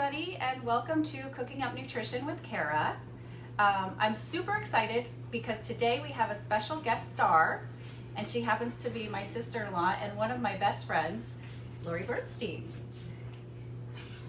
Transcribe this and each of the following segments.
everybody, and welcome to Cooking Up Nutrition with Kara. I'm super excited because today we have a special guest star, and she happens to be my sister-in-law and one of my best friends, Lori Bernstein.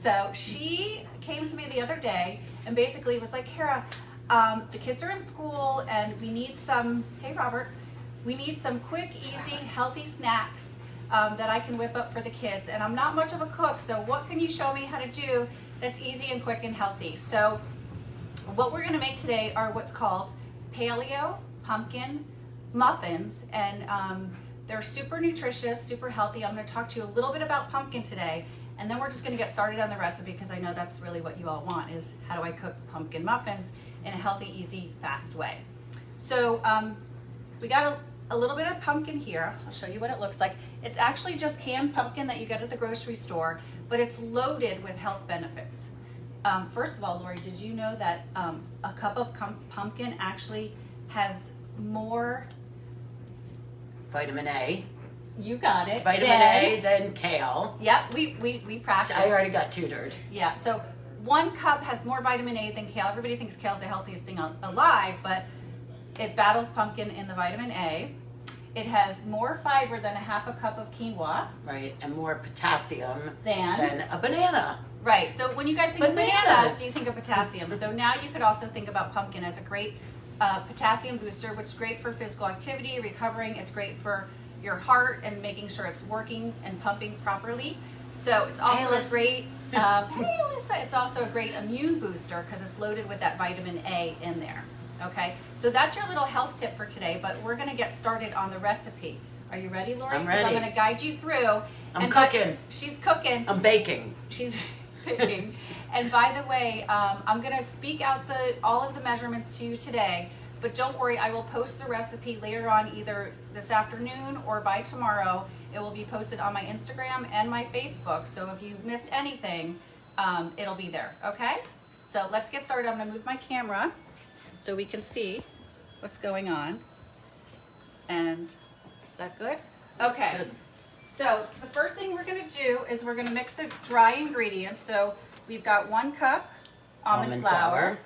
So she came to me the other day and basically was like, Kara, the kids are in school and we need some, hey Robert, we need some quick, easy, healthy snacks that I can whip up for the kids. And I'm not much of a cook, so what can you show me how to do that's easy and quick and healthy? So what we're gonna make today are what's called Paleo pumpkin muffins. And they're super nutritious, super healthy. I'm gonna talk to you a little bit about pumpkin today, and then we're just gonna get started on the recipe because I know that's really what you all want, is how do I cook pumpkin muffins in a healthy, easy, fast way. So we got a little bit of pumpkin here. I'll show you what it looks like. It's actually just canned pumpkin that you get at the grocery store, but it's loaded with health benefits. First of all, Lori, did you know that a cup of pumpkin actually has more vitamin A? You got it. Vitamin A than kale. Yep, we practiced. I already got tutored. Yeah, so 1 cup has more vitamin A than kale. Everybody thinks kale is the healthiest thing alive, but it battles pumpkin in the vitamin A. It has more fiber than a half a cup of quinoa. Right, and more potassium than a banana. Right, so when you guys think of bananas, you think of potassium. So now you could also think about pumpkin as a great potassium booster, which is great for physical activity, recovering. It's great for your heart and making sure it's working and pumping properly. So it's also a great, it's also a great immune booster because it's loaded with that vitamin A in there. Okay, so that's your little health tip for today, but we're gonna get started on the recipe. Are you ready, Lori? I'm ready. I'm gonna guide you through. I'm cooking. She's cooking. I'm baking. She's baking. And by the way, I'm gonna speak out all of the measurements to you today, but don't worry, I will post the recipe later on, either this afternoon or by tomorrow. It will be posted on my Instagram and my Facebook, so if you missed anything, it'll be there, okay? So let's get started. I'm gonna move my camera so we can see what's going on. And is that good? Okay. Good. So the first thing we're gonna do is we're gonna mix the dry ingredients. So we've got 1 cup almond flour.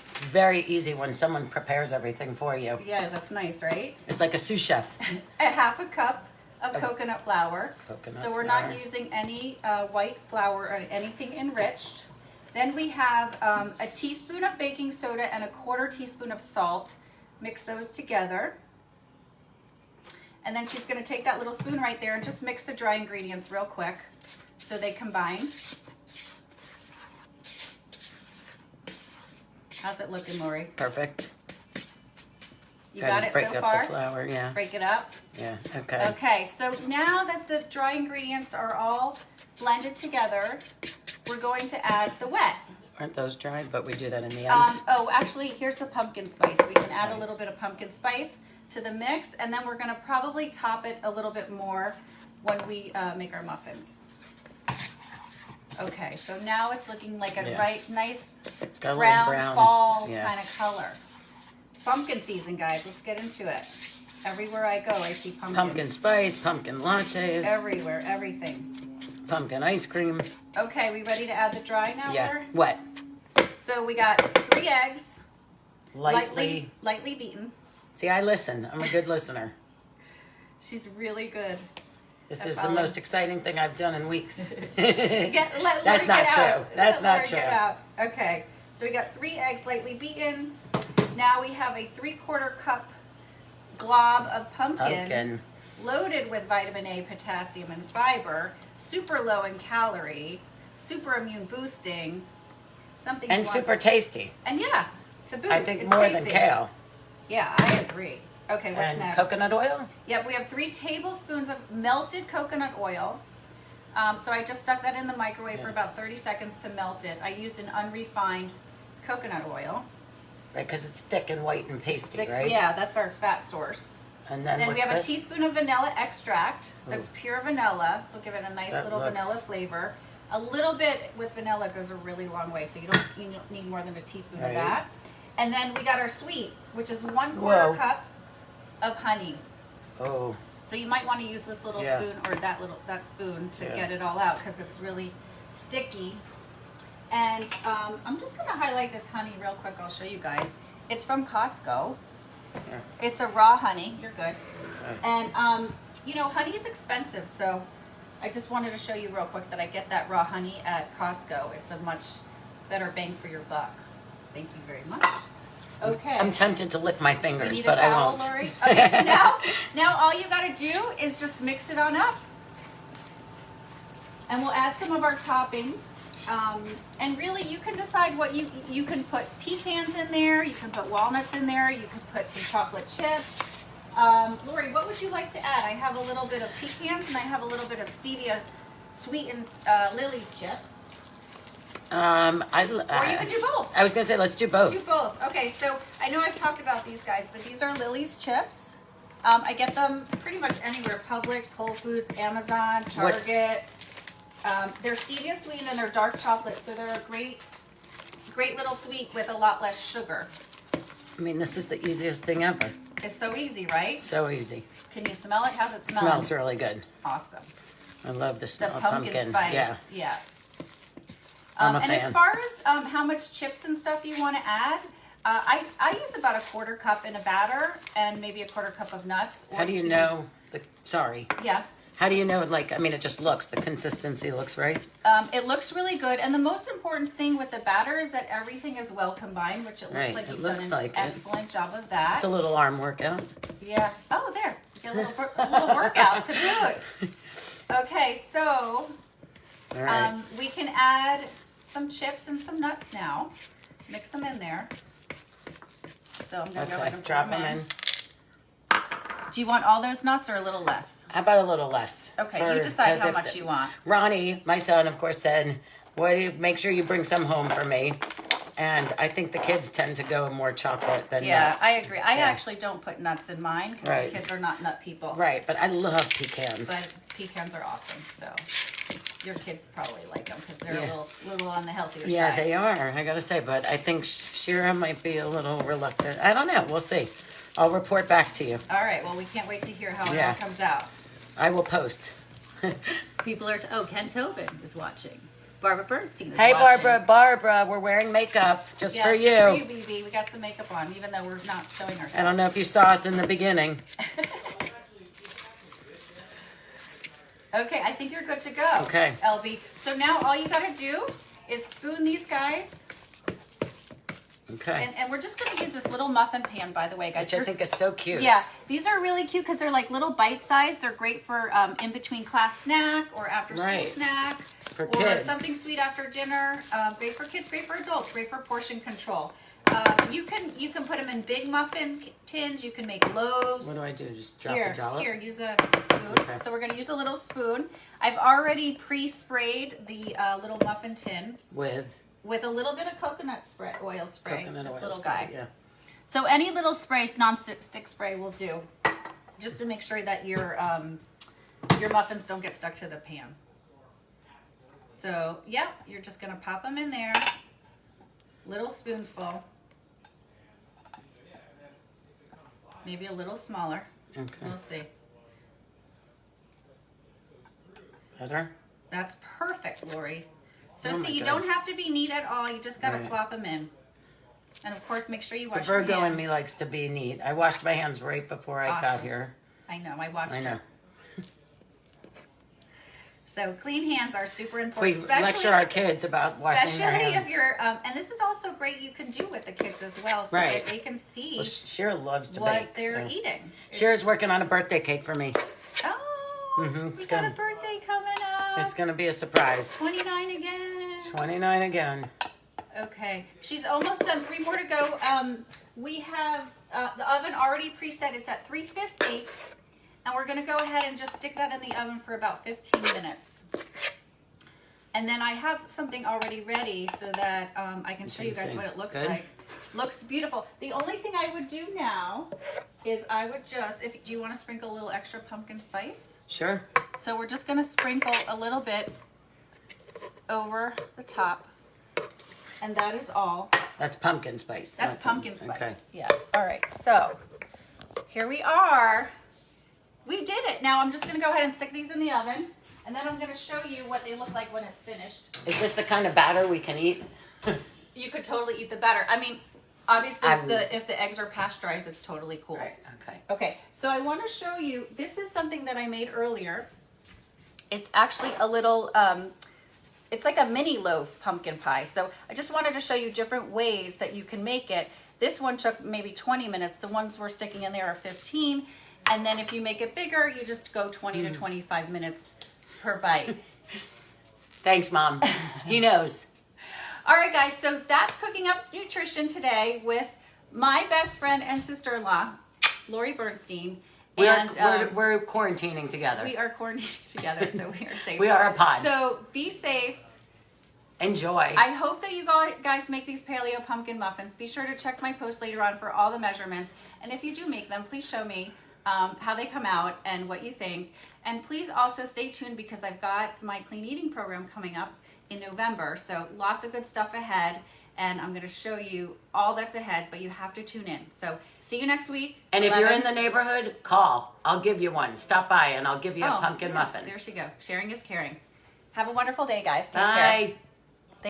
It's very easy when someone prepares everything for you. Yeah, that's nice, right? It's like a sous chef. A half a cup of coconut flour. Coconut so we're flour. not using any white flour or anything enriched. Then we have a teaspoon of baking soda and a 1/4 teaspoon of salt. Mix those together. And then she's gonna take that little spoon right there and just mix the dry ingredients real quick so they combine. How's it looking, Lori? Perfect. You got it so far? Break up the flour, yeah. Break it up? Yeah, okay. Okay, so now that the dry ingredients are all blended together, we're going to add the wet. Aren't those dried? But we do that in the end. Oh, actually, here's the pumpkin spice. We can add a little bit of pumpkin spice to the mix, and then we're gonna probably top it a little bit more when we make our muffins. Okay, so now it's looking like a nice It's got a brown, little brown fall kind of color. It's pumpkin season, guys. Let's get into it. Everywhere I go, I see pumpkin. Pumpkin spice, pumpkin lattes. Everywhere, everything. Pumpkin ice cream. Okay, we ready to add the dry now, Yeah, Laura? wet. So we got 3 eggs, Lightly. lightly beaten. See, I listen. I'm a good listener. She's really good. This is the most exciting thing I've done in weeks. That's not true. That's not true. Okay, so we got 3 eggs lightly beaten. Now we have a 3/4 cup glob of pumpkin. Loaded with vitamin A, potassium, and fiber. Super low in calorie. Super immune boosting. Something And super tasty. And yeah, to boot. I think it's more tasty. than kale. Yeah, I agree. Okay, what's And next? coconut oil? Yep, we have 3 tablespoons of melted coconut oil. So I just stuck that in the microwave for about 30 seconds to melt it. I used an unrefined coconut oil. Right, because it's thick and white and pasty, right? Yeah, that's our fat source. And then we what's have this? a teaspoon of vanilla extract. That's pure vanilla, so give it a nice little vanilla flavor. A little bit with vanilla goes a really long way, so you don't need more than a teaspoon of that. And then we got our sweet, which is 1/4 cup of honey. Oh. So you might want to use this little spoon or that spoon to get it all out because it's really sticky. And I'm just gonna highlight this honey real quick. I'll show you guys. It's from Costco. Here. It's a raw honey. You're good. Okay. And you know, honey is expensive, so I just wanted to show you real quick that I get that raw honey at Costco. It's a much better bang for your buck. Thank you very much. Okay. I'm tempted to lick my You fingers, need a but I towel, won't. Lori? Okay, so now all you gotta do is just mix it on up. And we'll add some of our toppings. And really you can decide what you can put pecans in there, you can put walnuts in there, you can put some chocolate chips. Lori, what would you like to add? I have a little bit of pecans and I have a little bit of stevia sweetened Lily's chips. Or you can do both. I was gonna say let's do both. Do both. Okay, so I know I've talked about these guys, but these are Lily's chips. I get them pretty much anywhere: Publix, Whole Foods, Amazon, Target. They're stevia sweetened and they're dark chocolate, so they're a great little sweet with a lot less sugar. I mean, this is the easiest thing ever. It's so easy, right? So easy. Can you smell it? How's it smell? Smells really good. Awesome. I love the The smell of pumpkin spice. Yeah. Yeah. I'm a and fan. as far as how much chips and stuff you want to add, I use about a quarter cup in a batter and maybe a quarter cup of nuts. Or How do you can know sorry. Yeah. How do you know, like, I mean, it just looks, the consistency looks right? It looks really good. And the most important thing with the batter is that everything is well combined, which it looks Right, like it you've looks done an like it. excellent job of that. It's a little arm workout. Yeah. Oh, there. You get a little workout to boot. Okay, so All right. we can add some chips and some nuts now. Mix them in there. So I'm going to go ahead and drop put them in. Do you want all those nuts or a little less? How about a little less? Okay, you decide how much you want. Ronnie, my son, of course, said, make sure you bring some home for me. And I think the kids tend to go more chocolate than nuts. I agree. I Yeah. actually don't put nuts in mine because Right. the kids are not nut people. Right, but I love pecans. But pecans are awesome, so your kids probably like them because they're Yeah. a little on the healthier Yeah, side. they are, I gotta say, but I think Shira might be a little reluctant. I don't know, we'll see. I'll report back to you. All right, well, we can't wait to hear how it Yeah. all comes out. I will post. People are, Ken Tobin is watching. Barbara Bernstein is Hey, watching. Barbara, we're wearing makeup just for you. Just for you, BB. We got some makeup on, even though we're not showing ourselves. I don't know if you saw us in the beginning. Okay, I think you're good to go. Okay. LB. So now all you gotta do is spoon these guys. Okay. And we're just gonna use this little muffin pan, by the way, guys. Which I think is so cute. Yeah, these are really cute because they're like little bite size. They're great for in between class snack or after school Right. snack. For or kids. something sweet after dinner. Great for kids, great for adults, great for portion control. You can put them in big muffin tins. You can make loaves. What do I do? Just drop Here, a dollop? here, use a spoon. Okay. So we're gonna use a little spoon. I've already pre-sprayed the little muffin tin with a little bit of coconut oil spray. Coconut this oil little spray, guy. yeah. So any little spray, non-stick spray will do, just to make sure that your muffins don't get stuck to the pan. So yeah, you're just gonna pop them in there, little spoonful, maybe a little smaller. Okay. We'll see. Better? That's perfect, Lori. So Oh my see, you God. don't have to be neat at all. You just gotta Right. plop them in. And of course, make sure you The wash your Virgo hands. in me likes to be neat. I washed my hands right before I got Awesome. here. I know, I watched I know. it. So clean hands are super We important, lecture our kids about washing their especially hands. if you're, and this is also great you can do with the kids as well, so Right. that they can see Well, Shira loves to what bake. they're so. eating. Shira's working on a birthday cake for me. Oh, Mhm, it's we got a gonna- birthday coming up. It's going to be a surprise. 29 again. 29 again. Okay, she's almost done. 3 more to go. We have the oven already preset. It's at 350, and we're gonna go ahead and just stick that in the oven for about 15 minutes. And then I have something already ready so that I can show you guys see. what it looks Good. like. Looks beautiful. The only thing I would do now is I would just, do you want to sprinkle a little extra pumpkin spice? Sure. So we're just gonna sprinkle a little bit over the top. And that is all. That's pumpkin spice. That's not pumpkin some- spice. Okay. Yeah. All right. So here we are. We did it. Now I'm just going to go ahead and stick these in the oven. And then I'm going to show you what they look like when it's finished. Is this the kind of batter we can eat? You could totally eat the batter. I mean, obviously, if the eggs are pasteurized, it's totally cool. Right, okay. Okay, so I want to show you, this is something that I made earlier. It's actually a little, it's like a mini loaf pumpkin pie. So I just wanted to show you different ways that you can make it. This one took maybe 20 minutes. The ones we're sticking in there are 15. And then if you make it bigger, you just go 20 to 25 minutes per bite. Thanks, Mom. He knows. All right, guys, so that's Cooking Up Nutrition today with my best friend and sister-in-law, Lori Bernstein. We're quarantining together. We are quarantining together, so we are safe. We are a pod. So be safe. Enjoy. I hope that you guys make these paleo pumpkin muffins. Be sure to check my post later on for all the measurements. And if you do make them, please show me how they come out and what you think. And please also stay tuned because I've got my clean eating program coming up in November. So lots of good stuff ahead. And I'm going to show you all that's ahead, but you have to tune in. So see you next week. And if you're in the neighborhood, call. I'll give you one. Stop by and I'll give you a pumpkin muffin. There she go. Sharing is caring. Have a wonderful day, guys. Take care. Bye.